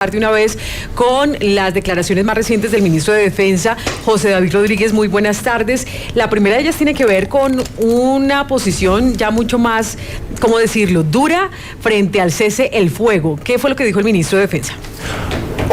De una vez con las declaraciones más recientes del ministro de Defensa, José David Rodríguez. Muy buenas tardes. La primera de ellas tiene que ver con una posición ya mucho más, ¿cómo decirlo?, dura frente al cese el fuego. ¿Qué fue lo que dijo el ministro de Defensa?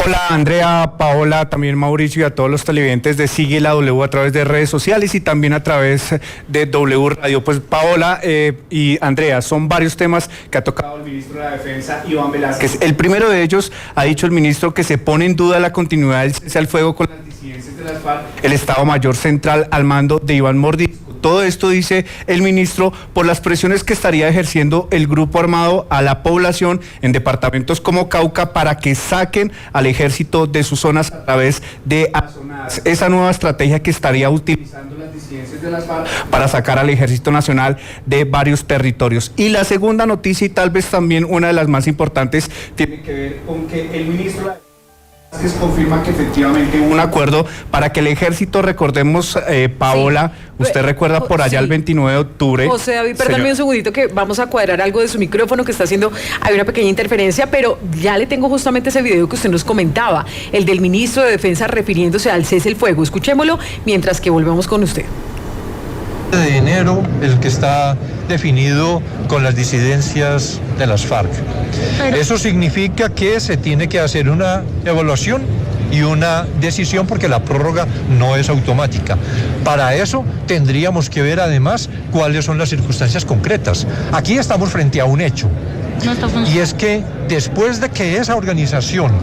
Hola Andrea, Paola, también Mauricio y a todos los televidentes de Sigue la W a través de redes sociales y también a través de W Radio. Pues Paola y Andrea, son varios temas que ha tocado el ministro de la Defensa, Iván Velázquez. El primero de ellos, ha dicho el ministro que se pone en duda la continuidad del cese al fuego con las disidencias de las FARC, el Estado Mayor Central al mando de Iván Mordisco. Todo esto, dice el ministro, por las presiones que estaría ejerciendo el grupo armado a la población en departamentos como Cauca para que saquen al ejército de sus zonas a través de azonadas. Esa nueva estrategia que estaría utilizando las disidencias de las FARC para sacar al Ejército Nacional de varios territorios. Y la segunda noticia, y tal vez también una de las más importantes, tiene que ver con que el ministro confirma que efectivamente hubo un acuerdo para que el ejército, recordemos, Paola, usted recuerda por allá el 29 de octubre. José David, perdóname un segundito que vamos a cuadrar algo de su micrófono que está haciendo, hay una pequeña interferencia, pero ya le tengo justamente ese video que usted nos comentaba, el del ministro de Defensa refiriéndose al cese el fuego. Escuchémoslo mientras que volvemos con usted. De enero, el que está definido con las disidencias de las FARC. Eso significa que se tiene que hacer una evaluación y una decisión porque la prórroga no es automática. Para eso tendríamos que ver además cuáles son las circunstancias concretas. Aquí estamos frente a un hecho, y es que después de que esa organización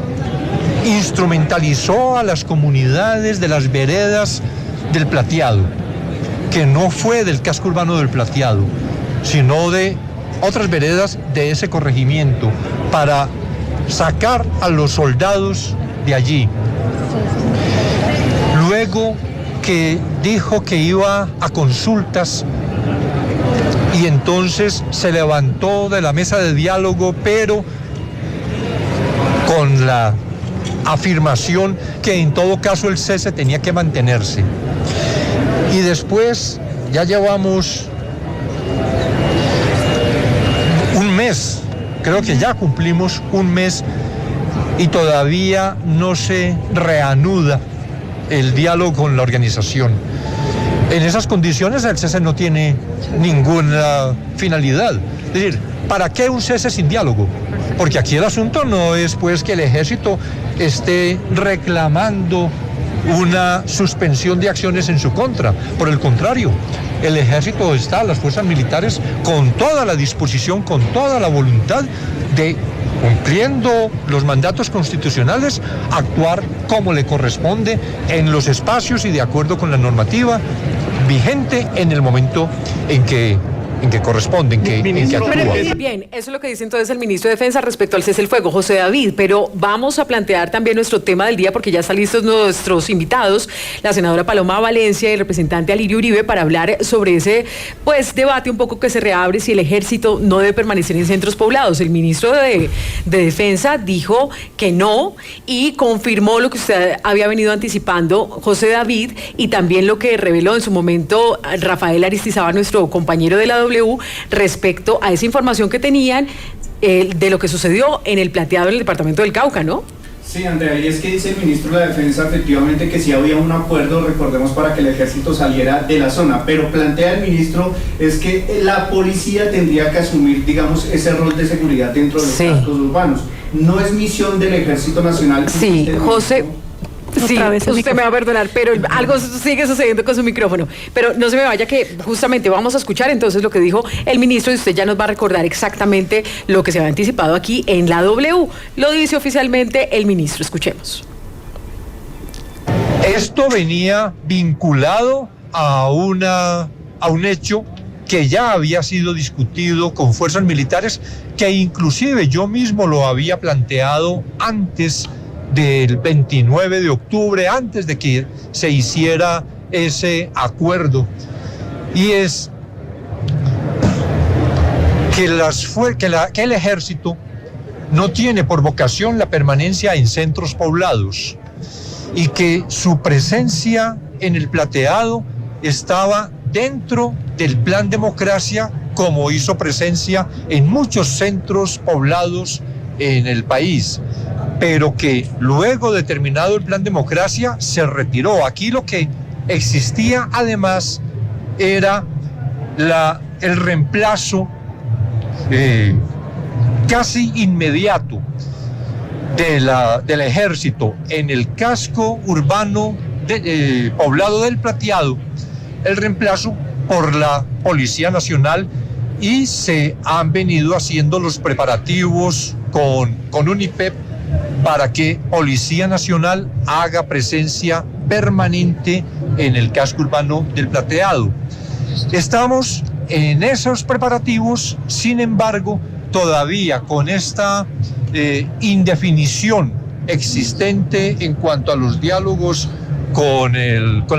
instrumentalizó a las comunidades de las veredas del Plateado, que no fue del casco urbano del Plateado, sino de otras veredas de ese corregimiento, para sacar a los soldados de allí. Luego que dijo que iba a consultas y entonces se levantó de la mesa de diálogo, pero con la afirmación que en todo caso el cese tenía que mantenerse. Y después ya llevamos un mes, creo que ya cumplimos un mes y todavía no se reanuda el diálogo con la organización. En esas condiciones el cese no tiene ninguna finalidad. Es decir, ¿para qué un cese sin diálogo? Porque aquí el asunto no es pues que el ejército esté reclamando una suspensión de acciones en su contra. Por el contrario, el ejército está, las fuerzas militares, con toda la disposición, con toda la voluntad de, cumpliendo los mandatos constitucionales, actuar como le corresponde en los espacios y de acuerdo con la normativa vigente en el momento en que corresponde, en que actúa. Bien, eso es lo que dice entonces el ministro de Defensa respecto al cese el fuego, José David, pero vamos a plantear también nuestro tema del día porque ya están listos nuestros invitados, la senadora Paloma Valencia y el representante Alirio Uribe, para hablar sobre ese debate un poco que se reabre si el ejército no debe permanecer en centros poblados. El ministro de Defensa dijo que no y confirmó lo que usted había venido anticipando, José David, y también lo que reveló en su momento Rafael Aristizábal, nuestro compañero de la W, respecto a esa información que tenían de lo que sucedió en el Plateado en el departamento del Cauca, ¿no? Sí, Andrea, y es que dice el ministro de la Defensa efectivamente que sí había un acuerdo, recordemos, para que el ejército saliera de la zona, pero plantea el ministro es que la policía tendría que asumir, digamos, ese rol de seguridad dentro de los cascos urbanos. No es misión del Ejército Nacional. Sí, José. Sí, usted me va a perdonar, pero algo sigue sucediendo con su micrófono. Pero no se me vaya, que justamente vamos a escuchar entonces lo que dijo el ministro y usted ya nos va a recordar exactamente lo que se había anticipado aquí en la W. Lo dice oficialmente el ministro. Escuchemos. Esto venía vinculado a un hecho que ya había sido discutido con fuerzas militares, que inclusive yo mismo lo había planteado antes del 29 de octubre, antes de que se hiciera ese acuerdo, y es que el ejército no tiene por vocación la permanencia en centros poblados y que su presencia en el Plateado estaba dentro del Plan Democracia, como hizo presencia en muchos centros poblados en el país. pero que luego de terminado el Plan Democracia se retiró. Aquí lo que existía además era el reemplazo casi inmediato del ejército en el casco urbano poblado del Plateado, el reemplazo por la Policía Nacional, y se han venido haciendo los preparativos con UNIPEP para que Policía Nacional haga presencia permanente en el casco urbano del Plateado. Estamos en esos preparativos, sin embargo, todavía con esta indefinición existente en cuanto a los diálogos con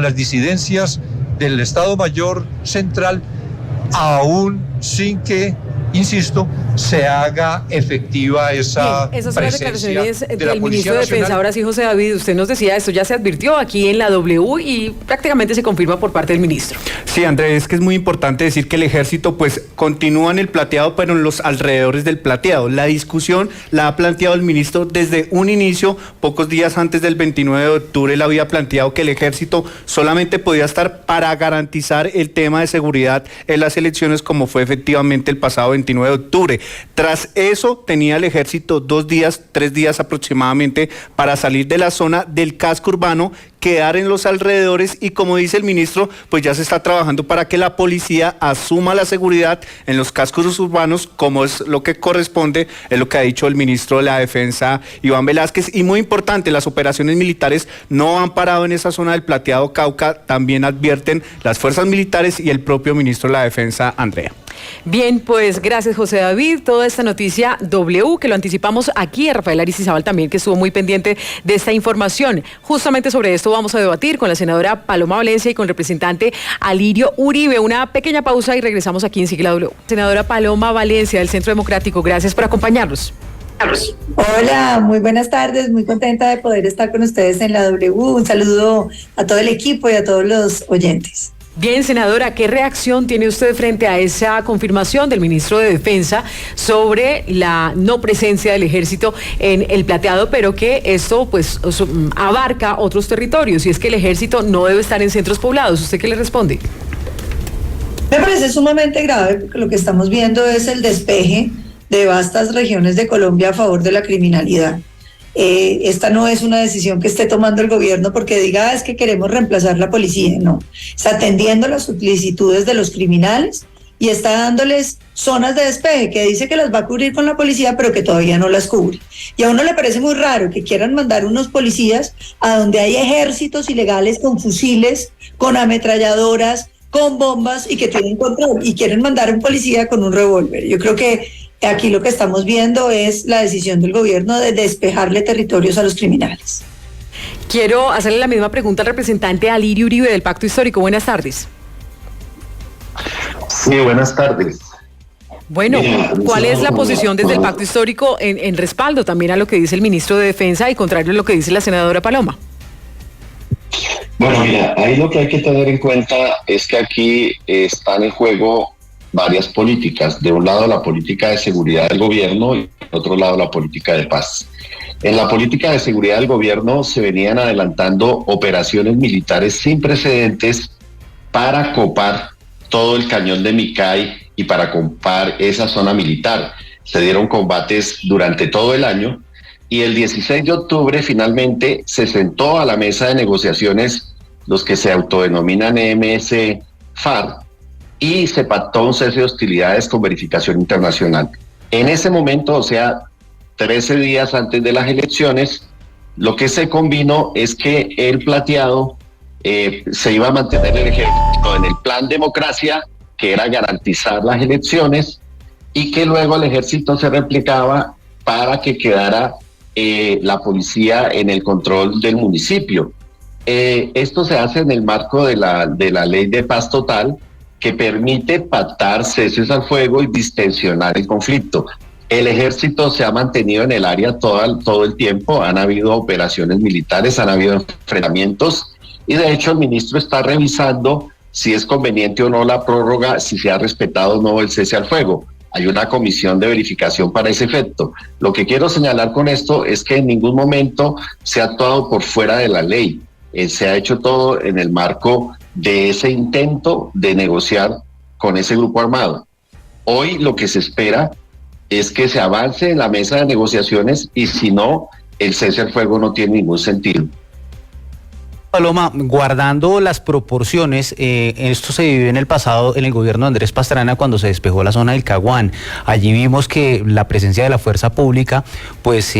las disidencias del Estado Mayor Central, aún sin que, insisto, se haga efectiva esa esas son las presencia declaraciones de la del Policía ministro de Defensa. Nacional. Ahora sí, José David, usted nos decía, esto ya se advirtió aquí en la W y prácticamente se confirma por parte del ministro. Sí, Andrés, es que es muy importante decir que el ejército pues continúa en el Plateado, pero en los alrededores del Plateado. La discusión la ha planteado el ministro desde un inicio, pocos días antes del 29 de octubre, él había planteado que el ejército solamente podía estar para garantizar el tema de seguridad en las elecciones, como fue efectivamente el pasado 29 de octubre. Tras eso tenía el ejército 2 días, 3 días aproximadamente para salir de la zona del casco urbano, quedar en los alrededores y, como dice el ministro, pues ya se está trabajando para que la policía asuma la seguridad en los cascos urbanos, como es lo que corresponde, es lo que ha dicho el ministro de la Defensa, Iván Velázquez. Y muy importante, las operaciones militares no han parado en esa zona del Plateado Cauca, también advierten las fuerzas militares y el propio ministro de la Defensa, Andrea. Bien, pues gracias, José David. Toda esta noticia W, que lo anticipamos aquí, a Rafael Aristizábal también, que estuvo muy pendiente de esta información. Justamente sobre esto vamos a debatir con la senadora Paloma Valencia y con el representante Alirio Uribe. Una pequeña pausa y regresamos aquí en Sigue la W. Senadora Paloma Valencia del Centro Democrático, gracias por acompañarnos. Hola, muy buenas tardes, muy contenta de poder estar con ustedes en la W. Un saludo a todo el equipo y a todos los oyentes. Bien, senadora, ¿qué reacción tiene usted frente a esa confirmación del ministro de Defensa sobre la no presencia del ejército en el Plateado, pero que esto pues abarca otros territorios y es que el ejército no debe estar en centros poblados? ¿Usted qué le responde? Me parece sumamente grave porque lo que estamos viendo es el despeje de vastas regiones de Colombia a favor de la criminalidad. Esta no es una decisión que esté tomando el gobierno porque diga, es que queremos reemplazar la policía, no. Está atendiendo las solicitudes de los criminales y está dándoles zonas de despeje que dice que las va a cubrir con la policía, pero que todavía no las cubre. Y a uno le parece muy raro que quieran mandar unos policías a donde hay ejércitos ilegales con fusiles, con ametralladoras, con bombas y que tienen control, y quieren mandar a un policía con un revólver. Yo creo que aquí lo que estamos viendo es la decisión del gobierno de despejarle territorios a los criminales. Quiero hacerle la misma pregunta al representante Alirio Uribe del Pacto Histórico. Buenas tardes. Sí, buenas tardes. Bueno, ¿cuál es la posición desde el Pacto Histórico en respaldo también a lo que dice el ministro de Defensa y contrario a lo que dice la senadora Paloma? Bueno, mira, ahí lo que hay que tener en cuenta es que aquí están en juego varias políticas. De un lado la política de seguridad del gobierno y por otro lado la política de paz. En la política de seguridad del gobierno se venían adelantando operaciones militares sin precedentes para copar todo el cañón de Micay y para copar esa zona militar. Se dieron combates durante todo el año y el 16 de octubre finalmente se sentó a la mesa de negociaciones los que se autodenominan EMS-FARC y se pactó un cese de hostilidades con verificación internacional. En ese momento, o sea, 13 días antes de las elecciones, lo que se convino es que el Plateado se iba a mantener el ejército en el plan democracia, que era garantizar las elecciones, y que luego el ejército se replicaba para que quedara la policía en el control del municipio. Esto se hace en el marco de la ley de paz total, que permite pactar ceses al fuego y distensionar el conflicto. El ejército se ha mantenido en el área todo el tiempo, han habido operaciones militares, han habido enfrentamientos y de hecho el ministro está revisando si es conveniente o no la prórroga, si se ha respetado o no el cese al fuego. hay una comisión de verificación para ese efecto. Lo que quiero señalar con esto es que en ningún momento se ha actuado por fuera de la ley. Se ha hecho todo en el marco de ese intento de negociar con ese grupo armado. Hoy lo que se espera es que se avance en la mesa de negociaciones y si no, el cese al fuego no tiene ningún sentido. Paloma, guardando las proporciones, esto se vivió en el pasado en el gobierno de Andrés Pastrana cuando se despejó la zona del Caguán. Allí vimos que la presencia de la fuerza pública pues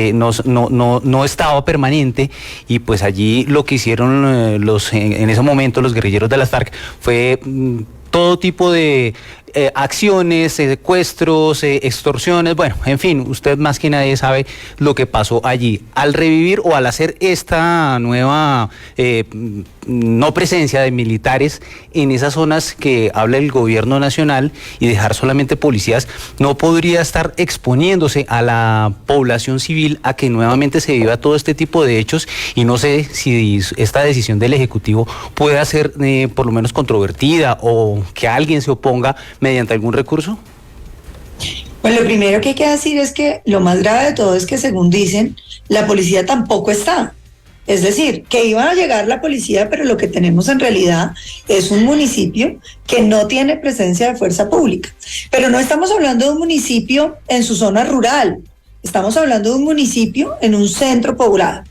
no estaba permanente y pues allí lo que hicieron en ese momento los guerrilleros de las FARC fue todo tipo de acciones, secuestros, extorsiones, bueno, en fin, usted más que nadie sabe lo que pasó allí. Al revivir o al hacer esta nueva no presencia de militares en esas zonas que habla el gobierno nacional y dejar solamente policías, ¿no podría estar exponiéndose a la población civil a que nuevamente se viva todo este tipo de hechos? Y no sé si esta decisión del Ejecutivo pueda ser por lo menos controvertida o que alguien se oponga mediante algún recurso. Pues lo primero que hay que decir es que lo más grave de todo es que, según dicen, la policía tampoco está. Es decir, que iba a llegar la policía, pero lo que tenemos en realidad es un municipio que no tiene presencia de fuerza pública. Pero no estamos hablando de un municipio en su zona rural, estamos hablando de un municipio en un centro poblado,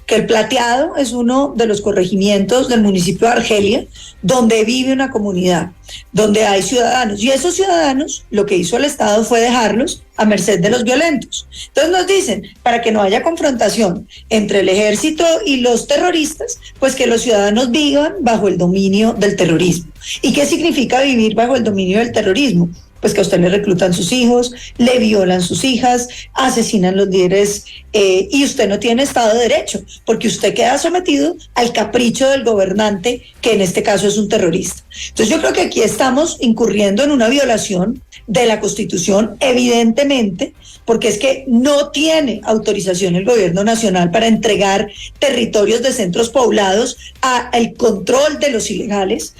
que el Plateado es uno de los corregimientos del municipio de Argelia, donde vive una comunidad, donde hay ciudadanos, y esos ciudadanos lo que hizo el Estado fue dejarlos a merced de los violentos. Entonces nos dicen, para que no haya confrontación entre el ejército y los terroristas, pues que los ciudadanos vivan bajo el dominio del terrorismo. ¿Y qué significa vivir bajo el dominio del terrorismo? Pues que a usted le reclutan sus hijos, le violan sus hijas, asesinan los líderes y usted no tiene Estado de Derecho, porque usted queda sometido al capricho del gobernante, que en este caso es un terrorista. Entonces yo creo que aquí estamos incurriendo en una violación de la Constitución, evidentemente, porque es que no tiene autorización el gobierno nacional para entregar territorios de centros poblados al control de los ilegales,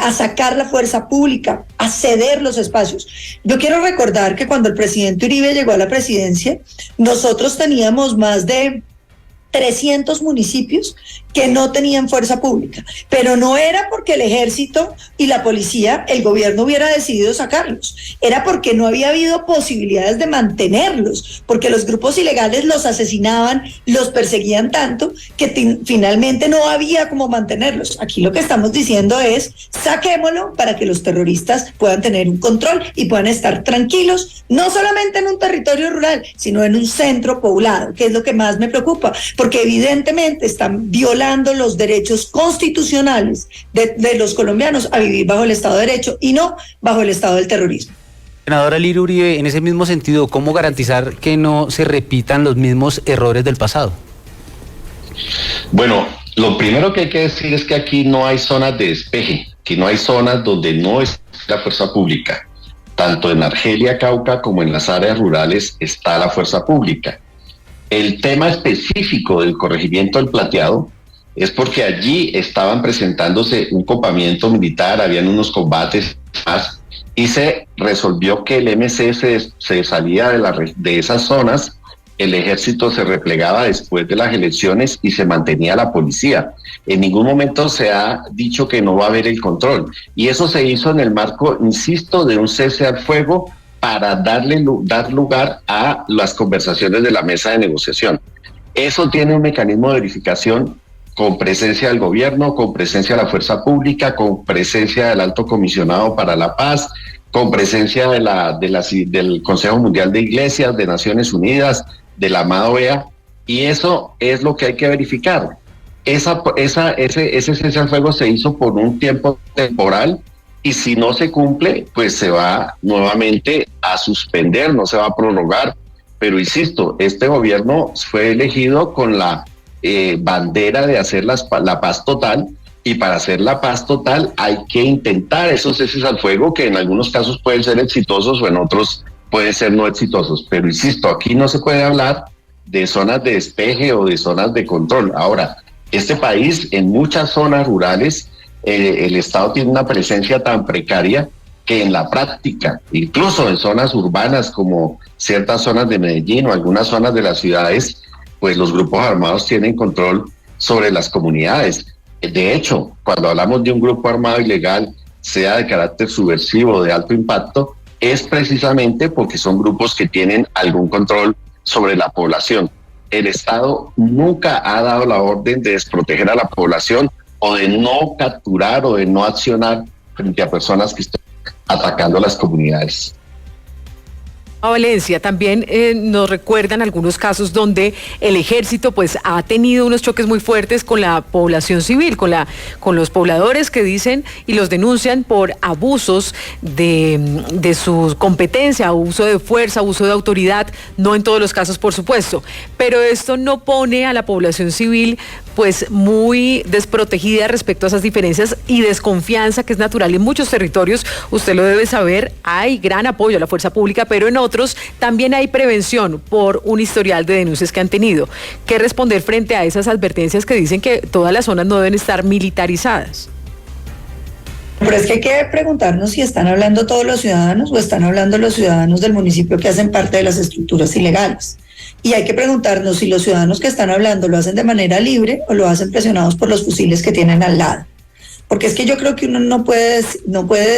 a sacar la fuerza pública, a ceder los espacios. Yo quiero recordar que cuando el presidente Uribe llegó a la presidencia, nosotros teníamos más de 300 municipios que no tenían fuerza pública, pero no era porque el ejército y la policía, el gobierno hubiera decidido sacarlos, era porque no había habido posibilidades de mantenerlos, porque los grupos ilegales los asesinaban, los perseguían tanto que finalmente no había cómo mantenerlos. Aquí lo que estamos diciendo es, saquémoslo para que los terroristas puedan tener un control y puedan estar tranquilos, no solamente en un territorio rural, sino en un centro poblado, que es lo que más me preocupa, porque evidentemente están violando los derechos constitucionales de los colombianos a vivir bajo el Estado de Derecho y no bajo el Estado del terrorismo. Senadora Lirio Uribe, en ese mismo sentido, ¿cómo garantizar que no se repitan los mismos errores del pasado? Bueno, lo primero que hay que decir es que aquí no hay zonas de despeje, que no hay zonas donde no está la fuerza pública. Tanto en Argelia, Cauca, como en las áreas rurales está la fuerza pública. El tema específico del corregimiento del Plateado es porque allí estaban presentándose un copamiento militar, habían unos combates más, y se resolvió que el MC se salía de esas zonas, el ejército se replegaba después de las elecciones y se mantenía la policía. En ningún momento se ha dicho que no va a haber el control, y eso se hizo en el marco, insisto, de un cese al fuego para dar lugar a las conversaciones de la mesa de negociación. Eso tiene un mecanismo de verificación con presencia del gobierno, con presencia de la fuerza pública, con presencia del Alto Comisionado para la Paz, con presencia del Consejo Mundial de Iglesias, de Naciones Unidas, de la amada OEA, y eso es lo que hay que verificar. Ese cese al fuego se hizo por un tiempo temporal, y si no se cumple, pues se va nuevamente a suspender, no se va a prorrogar. Pero insisto, este gobierno fue elegido con la bandera de hacer la paz total, y para hacer la paz total hay que intentar esos ceses al fuego que en algunos casos pueden ser exitosos o en otros pueden ser no exitosos. Pero insisto, aquí no se puede hablar de zonas de despeje o de zonas de control. Ahora, este país en muchas zonas rurales, el Estado tiene una presencia tan precaria que en la práctica, incluso en zonas urbanas como ciertas zonas de Medellín o algunas zonas de las ciudades, pues los grupos armados tienen control sobre las comunidades. De hecho, cuando hablamos de un grupo armado ilegal, sea de carácter subversivo o de alto impacto, es precisamente porque son grupos que tienen algún control sobre la población. El Estado nunca ha dado la orden de desproteger a la población o de no capturar o de no accionar frente a personas que están atacando a las comunidades. A Valencia, también nos recuerdan algunos casos donde el ejército pues ha tenido unos choques muy fuertes con la población civil, con los pobladores que dicen y los denuncian por abusos de su competencia, abuso de fuerza, abuso de autoridad, no en todos los casos por supuesto, pero esto no pone a la población civil pues muy desprotegida respecto a esas diferencias y desconfianza que es natural en muchos territorios. Usted lo debe saber, hay gran apoyo a la fuerza pública, pero en otros también hay prevención por un historial de denuncias que han tenido. ¿Qué responder frente a esas advertencias que dicen que todas las zonas no deben estar militarizadas? Pero es que hay que preguntarnos si están hablando todos los ciudadanos o están hablando los ciudadanos del municipio que hacen parte de las estructuras ilegales. Y hay que preguntarnos si los ciudadanos que están hablando lo hacen de manera libre o lo hacen presionados por los fusiles que tienen al lado. Porque es que yo creo que uno no puede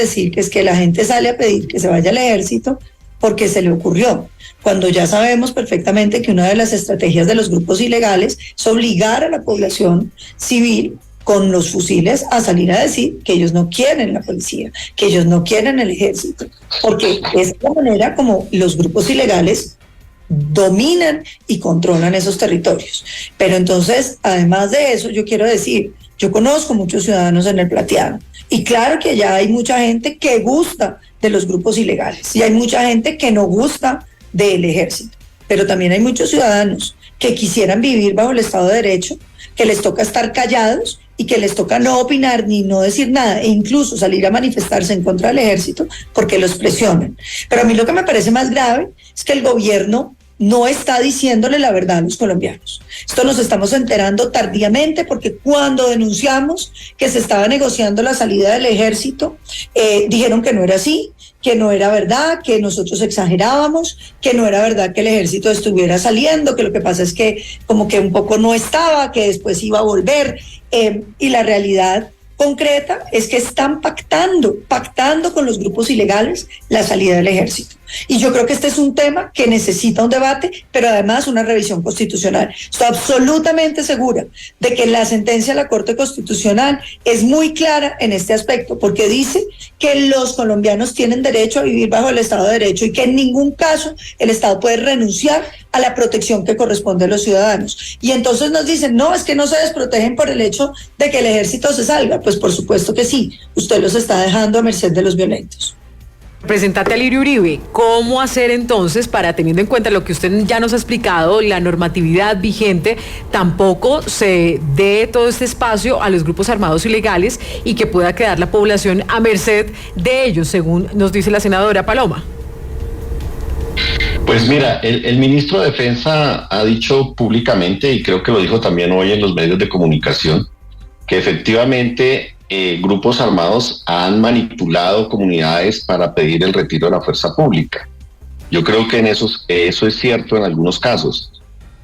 decir que es que la gente sale a pedir que se vaya al ejército porque se le ocurrió, cuando ya sabemos perfectamente que una de las estrategias de los grupos ilegales es obligar a la población civil con los fusiles a salir a decir que ellos no quieren la policía, que ellos no quieren el ejército, porque es la manera como los grupos ilegales dominan y controlan esos territorios. Pero entonces, además de eso, yo quiero decir, yo conozco muchos ciudadanos en el Plateado y claro que allá hay mucha gente que gusta de los grupos ilegales y hay mucha gente que no gusta del ejército, pero también hay muchos ciudadanos que quisieran vivir bajo el Estado de Derecho, que les toca estar callados y que les toca no opinar ni no decir nada e incluso salir a manifestarse en contra del ejército porque los presionan. Pero a mí lo que me parece más grave es que el gobierno no está diciéndole la verdad a los colombianos. Esto nos estamos enterando tardíamente porque cuando denunciamos que se estaba negociando la salida del ejército, dijeron que no era así, que no era verdad, que nosotros exagerábamos, que no era verdad que el ejército estuviera saliendo, que lo que pasa es que como que un poco no estaba, que después iba a volver, y la realidad concreta es que están pactando con los grupos ilegales la salida del ejército. Y yo creo que este es un tema que necesita un debate, pero además una revisión constitucional. Estoy absolutamente segura de que la sentencia de la Corte Constitucional es muy clara en este aspecto, porque dice que los colombianos tienen derecho a vivir bajo el Estado de Derecho y que en ningún caso el Estado puede renunciar a la protección que corresponde a los ciudadanos. Y entonces nos dicen, no, es que no se desprotegen por el hecho de que el ejército se salga. Pues por supuesto que sí, usted los está dejando a merced de los violentos. Representante Alirio Uribe, ¿cómo hacer entonces para, teniendo en cuenta lo que usted ya nos ha explicado, la normatividad vigente, tampoco se dé todo este espacio a los grupos armados ilegales y que pueda quedar la población a merced de ellos, según nos dice la senadora Paloma? Pues mira, el ministro de Defensa ha dicho públicamente, y creo que lo dijo también hoy en los medios de comunicación, que efectivamente grupos armados han manipulado comunidades para pedir el retiro de la fuerza pública. Yo creo que eso es cierto en algunos casos,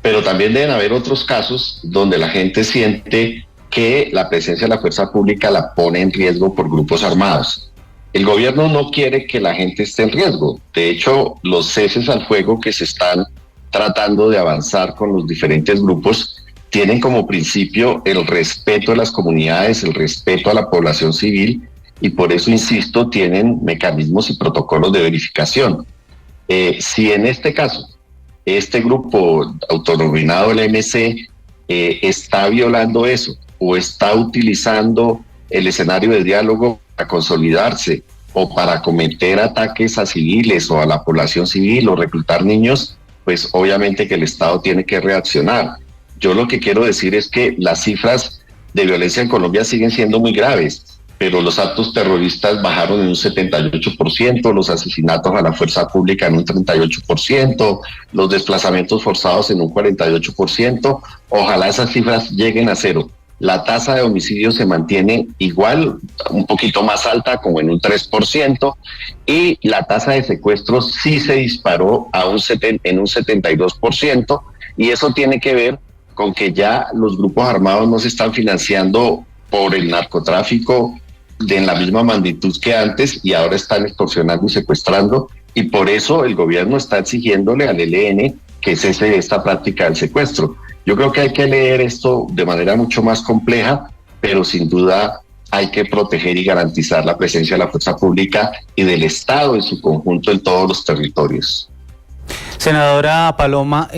pero también deben haber otros casos donde la gente siente que la presencia de la fuerza pública la pone en riesgo por grupos armados. El gobierno no quiere que la gente esté en riesgo. De hecho, los ceses al fuego que se están tratando de avanzar con los diferentes grupos tienen como principio el respeto a las comunidades, el respeto a la población civil, y por eso, insisto, tienen mecanismos y protocolos de verificación. Si en este caso, este grupo autodenominado el MC está violando eso o está utilizando el escenario de diálogo para consolidarse o para cometer ataques a civiles o a la población civil o reclutar niños, pues obviamente que el Estado tiene que reaccionar. Yo lo que quiero decir es que las cifras de violencia en Colombia siguen siendo muy graves, pero los actos terroristas bajaron en un 78%, los asesinatos a la fuerza pública en un 38%, los desplazamientos forzados en un 48%. Ojalá esas cifras lleguen a cero, la tasa de homicidios se mantiene igual, un poquito más alta, como en un 3%, y la tasa de secuestros sí se disparó en un 72%, y eso tiene que ver con que ya los grupos armados no se están financiando por el narcotráfico en la misma magnitud que antes, y ahora están extorsionando y secuestrando, y por eso el gobierno está exigiéndole al ELN que cese esta práctica del secuestro. Yo creo que hay que leer esto de manera mucho más compleja, pero sin duda hay que proteger y garantizar la presencia de la fuerza pública y del Estado en su conjunto en todos los territorios. Senadora Paloma,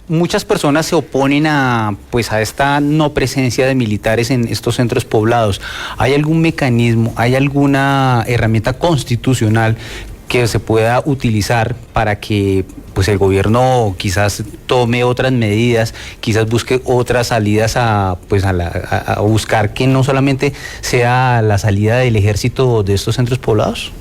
muchas personas se oponen a esta no presencia de militares en estos centros poblados. ¿Hay algún mecanismo, hay alguna herramienta constitucional que se pueda utilizar para que el gobierno quizás tome otras medidas, quizás busque otras salidas a buscar que no solamente sea la salida del ejército de estos centros poblados?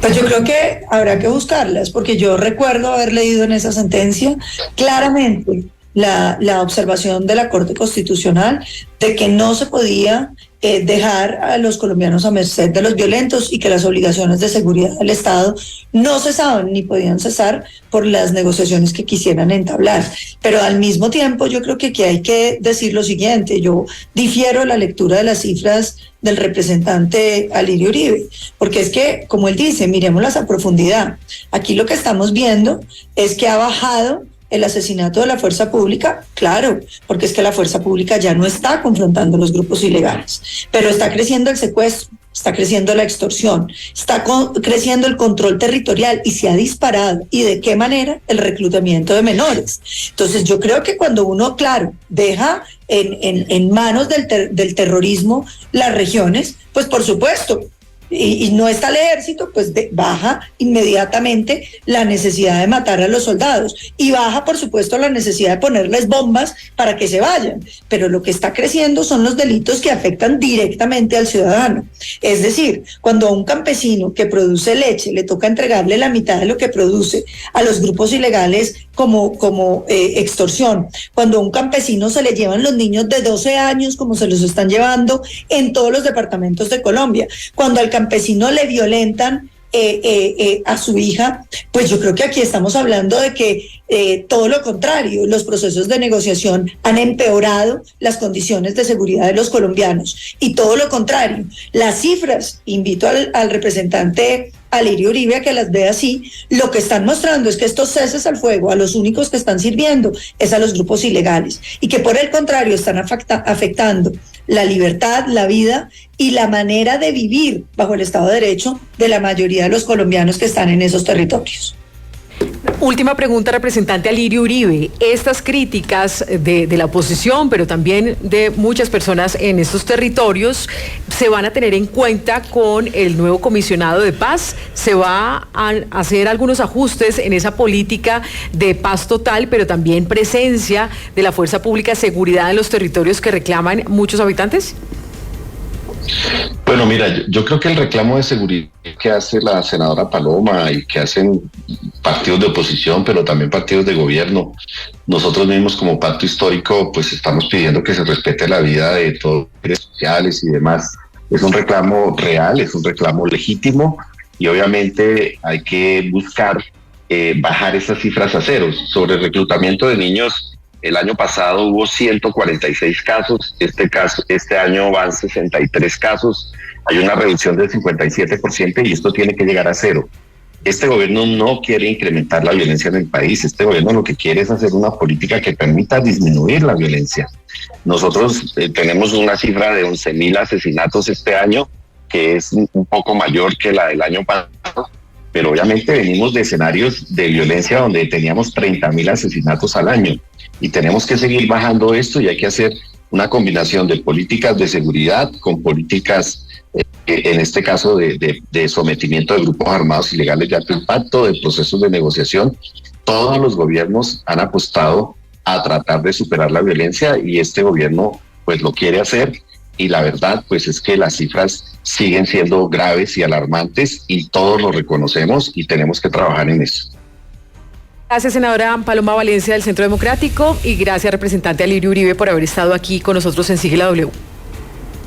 Pues yo creo que habrá que buscarlas, porque yo recuerdo haber leído en esa sentencia claramente la observación de la Corte Constitucional de que no se podía dejar a los colombianos a merced de los violentos y que las obligaciones de seguridad del Estado no cesaban ni podían cesar por las negociaciones que quisieran entablar. Pero al mismo tiempo yo creo que aquí hay que decir lo siguiente: yo difiero la lectura de las cifras del representante Alirio Uribe, porque es que, como él dice, miremoslas a profundidad. Aquí lo que estamos viendo es que ha bajado el asesinato de la fuerza pública, claro, porque es que la fuerza pública ya no está confrontando los grupos ilegales, pero está creciendo el secuestro, está creciendo la extorsión, está creciendo el control territorial y se ha disparado, ¿y de qué manera? El reclutamiento de menores. Entonces yo creo que cuando uno, claro, deja en manos del terrorismo las regiones, pues por supuesto, y no está el ejército, pues baja inmediatamente la necesidad de matar a los soldados y baja, por supuesto, la necesidad de ponerles bombas para que se vayan. Pero lo que está creciendo son los delitos que afectan directamente al ciudadano. Es decir, cuando a un campesino que produce leche le toca entregarle la mitad de lo que produce a los grupos ilegales como extorsión, cuando a un campesino se le llevan los niños de 12 años como se los están llevando en todos los departamentos de Colombia, cuando al campesino le violentan a su hija, pues yo creo que aquí estamos hablando de que todo lo contrario, los procesos de negociación han empeorado las condiciones de seguridad de los colombianos, y todo lo contrario, las cifras, invito al representante Alirio Uribe a que las vea así, lo que están mostrando es que estos ceses al fuego a los únicos que están sirviendo es a los grupos ilegales, y que por el contrario están afectando la libertad, la vida y la manera de vivir bajo el Estado de Derecho de la mayoría de los colombianos que están en esos territorios. Última pregunta, representante Alirio Uribe. Estas críticas de la oposición, pero también de muchas personas en estos territorios, ¿se van a tener en cuenta con el nuevo comisionado de paz? ¿Se va a hacer algunos ajustes en esa política de paz total, pero también presencia de la fuerza pública, seguridad en los territorios que reclaman muchos habitantes? Bueno, mira, yo creo que el reclamo de seguridad que hace la senadora Paloma y que hacen partidos de oposición, pero también partidos de gobierno, nosotros mismos como pacto histórico, pues estamos pidiendo que se respete la vida de todos los sociales y demás. Es un reclamo real, es un reclamo legítimo, y obviamente hay que buscar bajar esas cifras a ceros. Sobre el reclutamiento de niños, el año pasado hubo 146 casos, este año van 63 casos, hay una reducción del 57% y esto tiene que llegar a cero. Este gobierno no quiere incrementar la violencia en el país, este gobierno lo que quiere es hacer una política que permita disminuir la violencia. Nosotros tenemos una cifra de 11.000 asesinatos este año, que es un poco mayor que la del año pasado, pero obviamente venimos de escenarios de violencia donde teníamos 30.000 asesinatos al año. Y tenemos que seguir bajando esto, y hay que hacer una combinación de políticas de seguridad con políticas, en este caso, de sometimiento de grupos armados ilegales de alto impacto, de procesos de negociación. Todos los gobiernos han apostado a tratar de superar la violencia, y este gobierno pues lo quiere hacer, y la verdad pues es que las cifras siguen siendo graves y alarmantes, y todos lo reconocemos y tenemos que trabajar en eso. Gracias, senadora Paloma Valencia del Centro Democrático, y gracias, representante Alirio Uribe, por haber estado aquí con nosotros en Sigue la W.